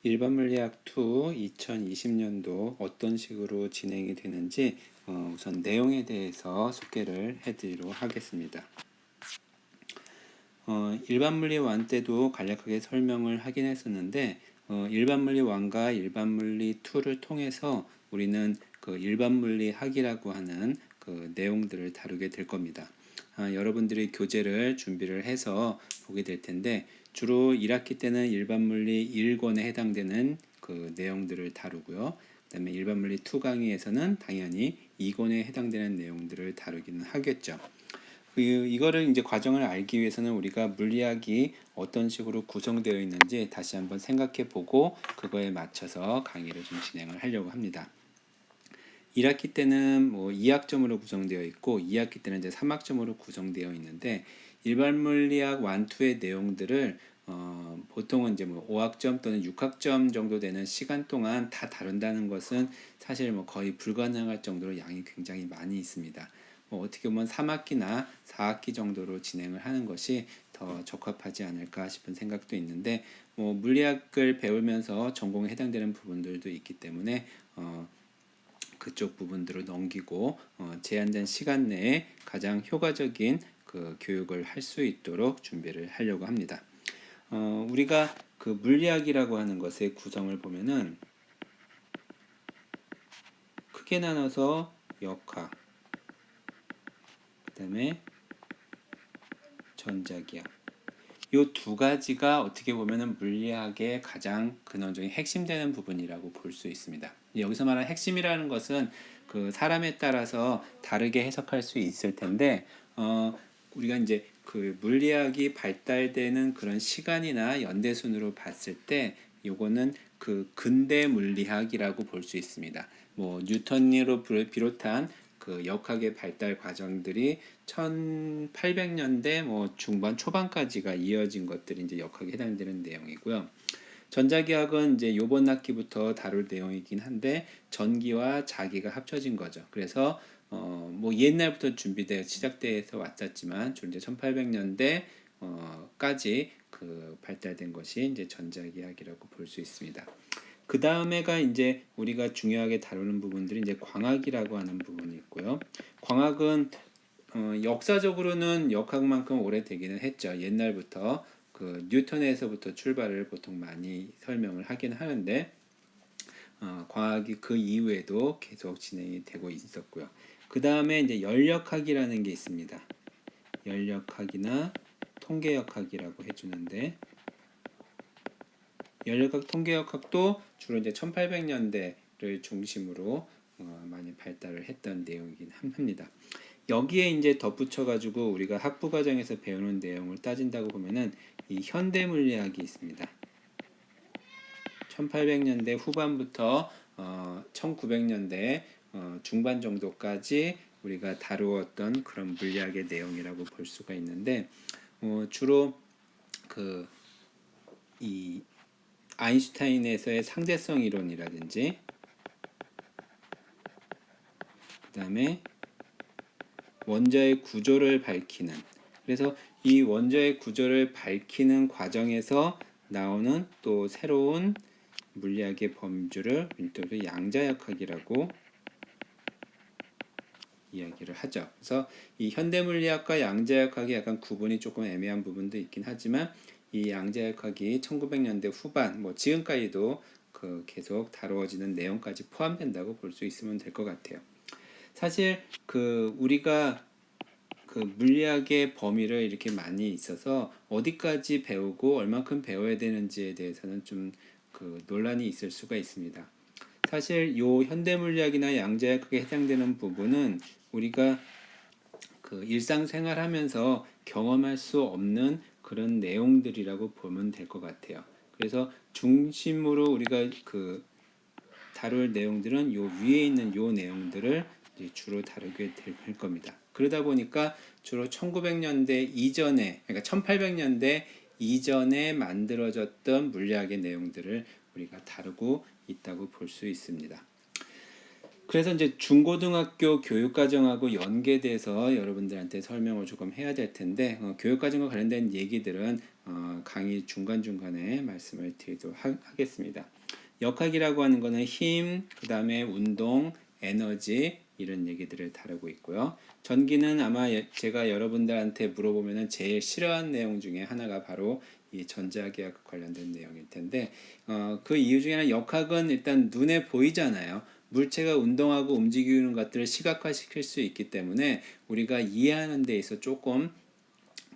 일반 물리학 2 2020년도 어떤 식으로 진행이 되는지 우선 내용에 대해서 소개를 해드리도록 하겠습니다. 일반 물리 1 때도 간략하게 설명을 하긴 했었는데 일반 물리 1과 일반 물리 2를 통해서 우리는 그 일반 물리학이라고 하는 그 내용들을 다루게 될 겁니다. 여러분들이 교재를 준비를 해서 보게 될 텐데 주로 1학기 때는 일반 물리 1권에 해당되는 그 내용들을 다루고요. 그다음에 일반 물리 2 강의에서는 당연히 2권에 해당되는 내용들을 다루기는 하겠죠. 이거를 이제 과정을 알기 위해서는 우리가 물리학이 어떤 식으로 구성되어 있는지 다시 한번 생각해 보고 그거에 맞춰서 강의를 좀 진행을 하려고 합니다. 1학기 때는 뭐 2학점으로 구성되어 있고 2학기 때는 이제 3학점으로 구성되어 있는데 일반 물리학 1, 2의 내용들을 보통은 이제 뭐 5학점 또는 6학점 정도 되는 시간 동안 다 다룬다는 것은 사실 뭐 거의 불가능할 정도로 양이 굉장히 많이 있습니다. 뭐 어떻게 보면 3학기나 4학기 정도로 진행을 하는 것이 더 적합하지 않을까 싶은 생각도 있는데 뭐 물리학을 배우면서 전공에 해당되는 부분들도 있기 때문에 그쪽 부분들을 넘기고 제한된 시간 내에 가장 효과적인 그 교육을 할 수 있도록 준비를 하려고 합니다. 우리가 그 물리학이라고 하는 것의 구성을 보면은 크게 나눠서 역학, 그 다음에 전자기학, 이 두 가지가 어떻게 보면은 물리학의 가장 근원적인 핵심되는 부분이라고 볼 수 있습니다. 여기서 말하는 핵심이라는 것은 그 사람에 따라서 다르게 해석할 수 있을 텐데, 우리가 이제 그 물리학이 발달되는 그런 시간이나 연대순으로 봤을 때, 요거는 그 근대 물리학이라고 볼 수 있습니다. 뭐 뉴턴으로 비롯한 그 역학의 발달 과정들이 1800년대 뭐 중반 초반까지가 이어진 것들이 이제 역학에 해당되는 내용이고요. 전자기학은 이제 요번 학기부터 다룰 내용이긴 한데 전기와 자기가 합쳐진 거죠. 그래서 뭐 옛날부터 준비되어 시작돼서 왔었지만 주로 이제 1800년대 까지 그 발달된 것이 이제 전자기학이라고 볼 수 있습니다. 그 다음에가 이제 우리가 중요하게 다루는 부분들이 이제 광학이라고 하는 부분이 있고요. 광학은 역사적으로는 역학만큼 오래되기는 했죠. 옛날부터 그 뉴턴에서부터 출발을 보통 많이 설명을 하긴 하는데 광학이 그 이후에도 계속 진행이 되고 있었고요. 그 다음에 이제 연력학이라는 게 있습니다. 연력학이나 통계역학이라고 해주는데 연력학, 통계역학도 주로 이제 1800년대를 중심으로 많이 발달을 했던 내용이긴 합니다. 여기에 이제 덧붙여가지고 우리가 학부 과정에서 배우는 내용을 따진다고 보면은 이 현대물리학이 있습니다. 1800년대 후반부터 1900년대 중반 정도까지 우리가 다루었던 그런 물리학의 내용이라고 볼 수가 있는데 주로 그 이 아인슈타인에서의 상대성 이론이라든지 그 다음에 원자의 구조를 밝히는, 그래서 이 원자의 구조를 밝히는 과정에서 나오는 또 새로운 물리학의 범주를 밀도도 양자역학이라고 이야기를 하죠. 그래서 이 현대물리학과 양자역학이 약간 구분이 조금 애매한 부분도 있긴 하지만 이 양자역학이 1900년대 후반 뭐 지금까지도 그 계속 다루어지는 내용까지 포함된다고 볼 수 있으면 될 것 같아요. 사실 그 우리가 그 물리학의 범위를 이렇게 많이 있어서 어디까지 배우고 얼만큼 배워야 되는지에 대해서는 좀 그 논란이 있을 수가 있습니다. 사실 요 현대물리학이나 양자역학에 해당되는 부분은 우리가 그 일상생활하면서 경험할 수 없는 그런 내용들이라고 보면 될 것 같아요. 그래서 중심으로 우리가 그 다룰 내용들은 요 위에 있는 요 내용들을 주로 다루게 될 겁니다. 그러다 보니까 주로 1900년대 이전에, 그러니까 1800년대 이전에 만들어졌던 물리학의 내용들을 우리가 다루고 있다고 볼 수 있습니다. 그래서 이제 중고등학교 교육과정하고 연계돼서 여러분들한테 설명을 조금 해야 될 텐데 교육과정과 관련된 얘기들은 강의 중간중간에 말씀을 드리도록 하겠습니다. 역학이라고 하는 거는 힘, 그 다음에 운동, 에너지 이런 얘기들을 다루고 있고요. 전기는 아마 제가 여러분들한테 물어보면 제일 싫어하는 내용 중에 하나가 바로 이 전자기학 관련된 내용일 텐데 그 이유 중에 하나 역학은 일단 눈에 보이잖아요. 물체가 운동하고 움직이는 것들을 시각화시킬 수 있기 때문에 우리가 이해하는 데 있어 조금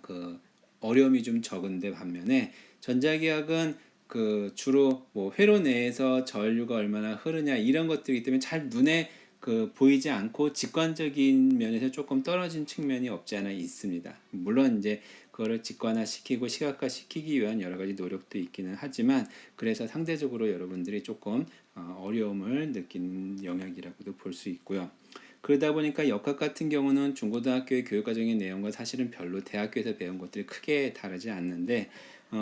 그 어려움이 좀 적은데 반면에 전자기학은 그 주로 뭐 회로 내에서 전류가 얼마나 흐르냐 이런 것들이기 때문에 잘 눈에 그 보이지 않고 직관적인 면에서 조금 떨어진 측면이 없지 않아 있습니다. 물론 이제 그거를 직관화시키고 시각화시키기 위한 여러 가지 노력도 있기는 하지만 그래서 상대적으로 여러분들이 조금 어려움을 느낀 영역이라고도 볼 수 있고요. 그러다 보니까 역학 같은 경우는 중고등학교의 교육과정의 내용과 사실은 별로 대학교에서 배운 것들이 크게 다르지 않는데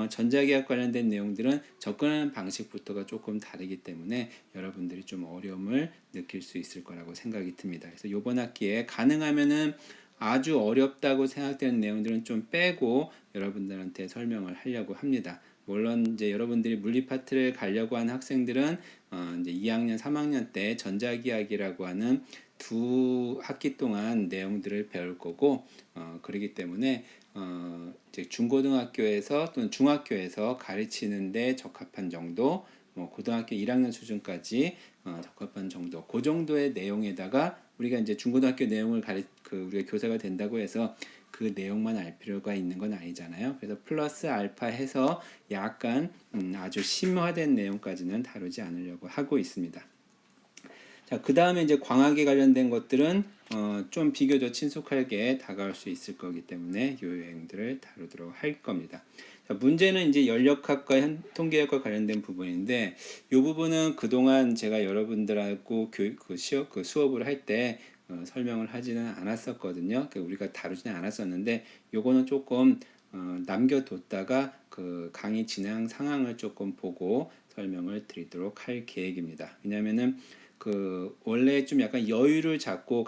전자기학 관련된 내용들은 접근하는 방식부터가 조금 다르기 때문에 여러분들이 좀 어려움을 느낄 수 있을 거라고 생각이 듭니다. 그래서 이번 학기에 가능하면은 아주 어렵다고 생각되는 내용들은 좀 빼고 여러분들한테 설명을 하려고 합니다. 물론 이제 여러분들이 물리 파트를 가려고 하는 학생들은 이제 2학년, 3학년 때 전자기학이라고 하는 두 학기 동안 내용들을 배울 거고 그러기 때문에 이제 중고등학교에서 또는 중학교에서 가르치는데 적합한 정도, 뭐 고등학교 1학년 수준까지 적합한 정도, 그 정도의 내용에다가 우리가 이제 중고등학교 내용을 우리가 교사가 된다고 해서 그 내용만 알 필요가 있는 건 아니잖아요. 그래서 플러스 알파 해서 약간 아주 심화된 내용까지는 다루지 않으려고 하고 있습니다. 자, 그 다음에 이제 광학에 관련된 것들은 좀 비교적 친숙하게 다가올 수 있을 거기 때문에 이 유형들을 다루도록 할 겁니다. 자, 문제는 이제 연력학과 통계학과 관련된 부분인데 이 부분은 그동안 제가 여러분들하고 수업을 할 때 설명을 하지는 않았었거든요. 우리가 다루지는 않았었는데 요거는 조금 남겨뒀다가 그 강의 진행 상황을 조금 보고 설명을 드리도록 할 계획입니다. 왜냐하면은 그 원래 좀 약간 여유를 잡고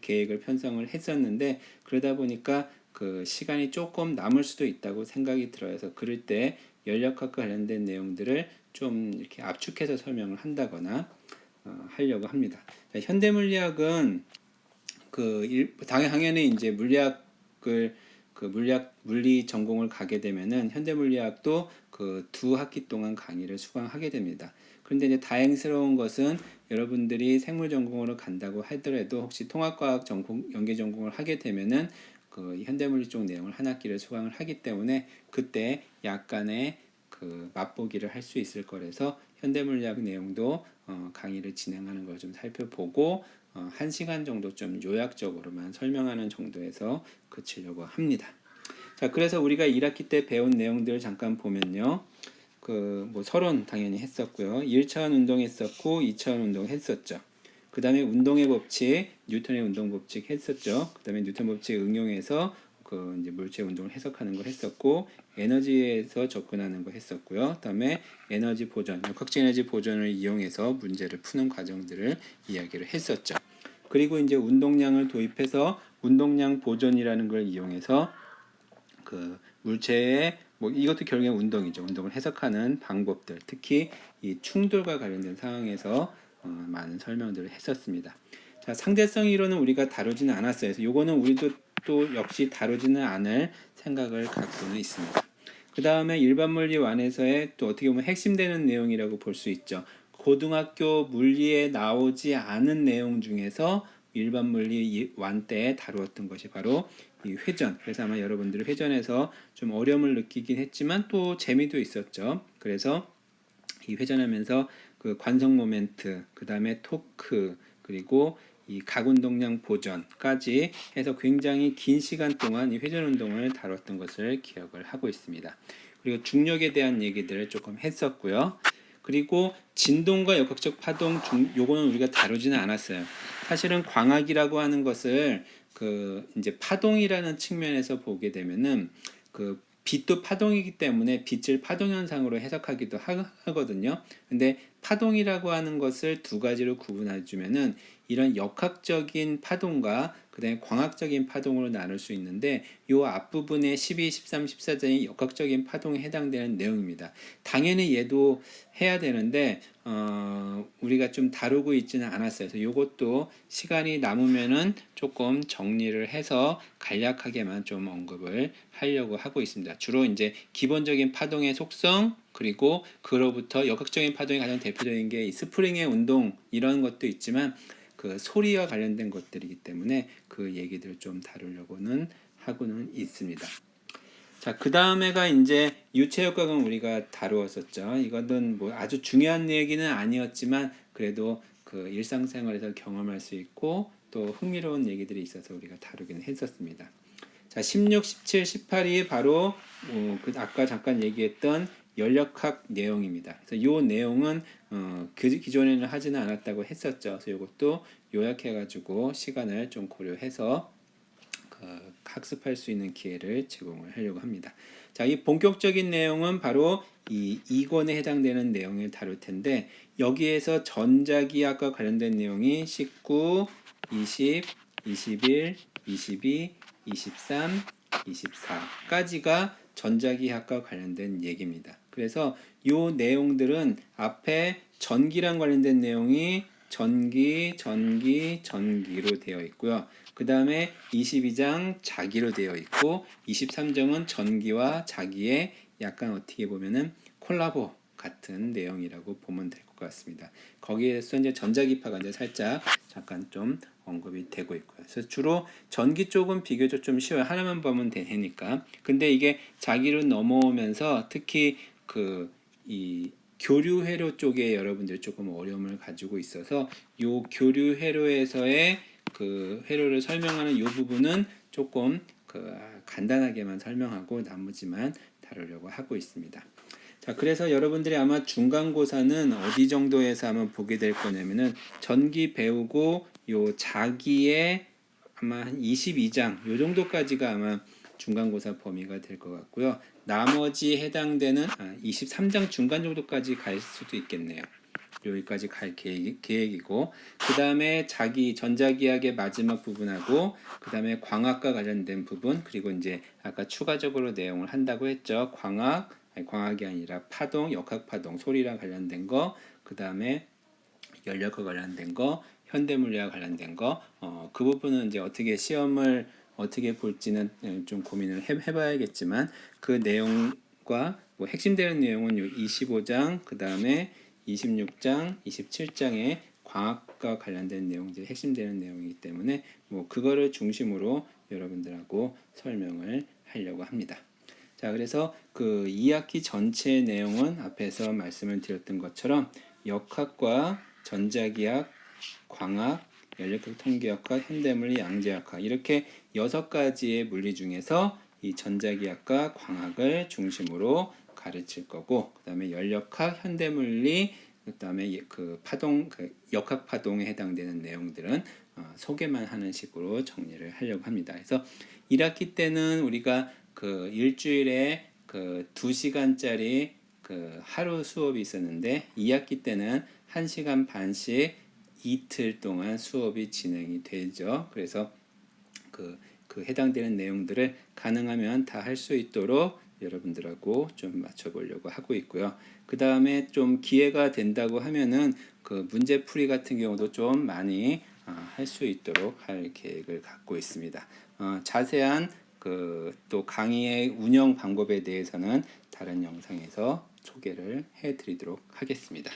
계획을 편성을 했었는데 그러다 보니까 그 시간이 조금 남을 수도 있다고 생각이 들어서 그럴 때 연력학과 관련된 내용들을 좀 이렇게 압축해서 설명을 한다거나 하려고 합니다. 자, 현대물리학은 당연히 이제 물리 전공을 가게 되면은 현대물리학도 그 두 학기 동안 강의를 수강하게 됩니다. 그런데 이제 다행스러운 것은 여러분들이 생물 전공으로 간다고 하더라도 혹시 통합과학 연계 전공을 하게 되면은 그 현대물리 쪽 내용을 한 학기를 수강을 하기 때문에 그때 약간의 그 맛보기를 할 수 있을 거라서 현대물리학 내용도 강의를 진행하는 걸 좀 살펴보고 1시간 정도 좀 요약적으로만 설명하는 정도에서 그치려고 합니다. 자, 그래서 우리가 1학기 때 배운 내용들을 잠깐 보면요. 뭐 서론 당연히 했었고요. 1차원 운동 했었고 2차원 운동 했었죠. 그 다음에 운동의 법칙, 뉴턴의 운동 법칙 했었죠. 그 다음에 뉴턴 법칙 응용해서 그 이제 물체 운동을 해석하는 거 했었고 에너지에서 접근하는 거 했었고요. 그 다음에 에너지 보전, 역학적 에너지 보전을 이용해서 문제를 푸는 과정들을 이야기를 했었죠. 그리고 이제 운동량을 도입해서 운동량 보존이라는 걸 이용해서 그 물체의 뭐 이것도 결국엔 운동이죠. 운동을 해석하는 방법들, 특히 이 충돌과 관련된 상황에서 많은 설명들을 했었습니다. 자, 상대성 이론은 우리가 다루지는 않았어요. 그래서 요거는 우리도 또 역시 다루지는 않을 생각을 갖고는 있습니다. 그 다음에 일반 물리 완에서의 또 어떻게 보면 핵심되는 내용이라고 볼 수 있죠. 고등학교 물리에 나오지 않은 내용 중에서 일반 물리 완 때 다루었던 것이 바로 이 회전. 그래서 아마 여러분들이 회전에서 좀 어려움을 느끼긴 했지만 또 재미도 있었죠. 그래서 이 회전하면서 그 관성 모멘트, 그 다음에 토크, 그리고 이 각운동량 보전까지 해서 굉장히 긴 시간 동안 이 회전 운동을 다뤘던 것을 기억을 하고 있습니다. 그리고 중력에 대한 얘기들을 조금 했었고요. 그리고 진동과 역학적 파동 요거는 우리가 다루지는 않았어요. 사실은 광학이라고 하는 것을 그 이제 파동이라는 측면에서 보게 되면은 그 빛도 파동이기 때문에 빛을 파동 현상으로 해석하기도 하거든요. 근데 파동이라고 하는 것을 두 가지로 구분해 주면은 이런 역학적인 파동과 그다음에 광학적인 파동으로 나눌 수 있는데 요 앞부분에 12, 13, 14장이 역학적인 파동에 해당되는 내용입니다. 당연히 얘도 해야 되는데 우리가 좀 다루고 있지는 않았어요. 그래서 요것도 시간이 남으면은 조금 정리를 해서 간략하게만 좀 언급을 하려고 하고 있습니다. 주로 이제 기본적인 파동의 속성 그리고 그로부터 역학적인 파동이 가장 대표적인 게 이 스프링의 운동 이런 것도 있지만 그 소리와 관련된 것들이기 때문에 그 얘기들을 좀 다루려고는 하고는 있습니다. 자, 그 다음에가 이제 유체역학은 우리가 다루었었죠. 이거는 뭐 아주 중요한 얘기는 아니었지만 그래도 그 일상생활에서 경험할 수 있고 또 흥미로운 얘기들이 있어서 우리가 다루긴 했었습니다. 자, 16, 17, 18이 바로 그 아까 잠깐 얘기했던 연력학 내용입니다. 그래서 이 내용은 기존에는 하지는 않았다고 했었죠. 그래서 이것도 요약해가지고 시간을 좀 고려해서 학습할 수 있는 기회를 제공을 하려고 합니다. 자, 이 본격적인 내용은 바로 이 2권에 해당되는 내용을 다룰 텐데 여기에서 전자기학과 관련된 내용이 19, 20, 21, 22, 23, 24까지가 전자기학과 관련된 얘기입니다. 그래서 이 내용들은 앞에 전기랑 관련된 내용이 전기로 되어 있고요. 그 다음에 22장 자기로 되어 있고 23장은 전기와 자기의 약간 어떻게 보면은 콜라보 같은 내용이라고 보면 될 것 같습니다. 거기에서 이제 전자기파가 이제 살짝 잠깐 좀 언급이 되고 있고요. 그래서 주로 전기 쪽은 비교적 좀 쉬워요. 하나만 보면 되니까. 근데 이게 자기로 넘어오면서 특히 이 교류 회로 쪽에 여러분들 조금 어려움을 가지고 있어서 요 교류 회로에서의 그 회로를 설명하는 요 부분은 조금 간단하게만 설명하고 나머지만 다루려고 하고 있습니다. 자, 그래서 여러분들이 아마 중간고사는 어디 정도에서 아마 보게 될 거냐면은 전기 배우고 요 자기의 아마 한 22장 요 정도까지가 아마 중간고사 범위가 될 것 같고요. 나머지 해당되는 23장 중간 정도까지 갈 수도 있겠네요. 여기까지 갈 계획이고 그 다음에 자기 전자기학의 마지막 부분하고 그 다음에 광학과 관련된 부분 그리고 이제 아까 추가적으로 내용을 한다고 했죠. 광학이 아니라 파동, 역학파동, 소리랑 관련된 거, 그 다음에 연력과 관련된 거, 현대물리와 관련된 거, 그 부분은 이제 어떻게 시험을 어떻게 볼지는 좀 고민을 해봐야겠지만 그 내용과 뭐 핵심되는 내용은 25장, 그 다음에 26장, 27장의 광학과 관련된 내용들이 핵심되는 내용이기 때문에 뭐 그거를 중심으로 여러분들하고 설명을 하려고 합니다. 자, 그래서 그 2학기 전체 내용은 앞에서 말씀을 드렸던 것처럼 역학과 전자기학, 광학, 연력학 통계학과, 현대물리, 양재학과 이렇게 6가지의 물리 중에서 이 전자기학과 광학을 중심으로 가르칠 거고 그다음에 연력학, 현대물리, 그다음에 그 파동, 역학 파동에 해당되는 내용들은 소개만 하는 식으로 정리를 하려고 합니다. 그래서 1학기 때는 우리가 그 일주일에 그 2시간짜리 그 하루 수업이 있었는데 2학기 때는 1시간 반씩 이틀 동안 수업이 진행이 되죠. 그래서 그 해당되는 내용들을 가능하면 다 할 수 있도록 여러분들하고 좀 맞춰보려고 하고 있고요. 그 다음에 좀 기회가 된다고 하면은 그 문제풀이 같은 경우도 좀 많이 할 수 있도록 할 계획을 갖고 있습니다. 자세한 그 또 강의의 운영 방법에 대해서는 다른 영상에서 소개를 해드리도록 하겠습니다.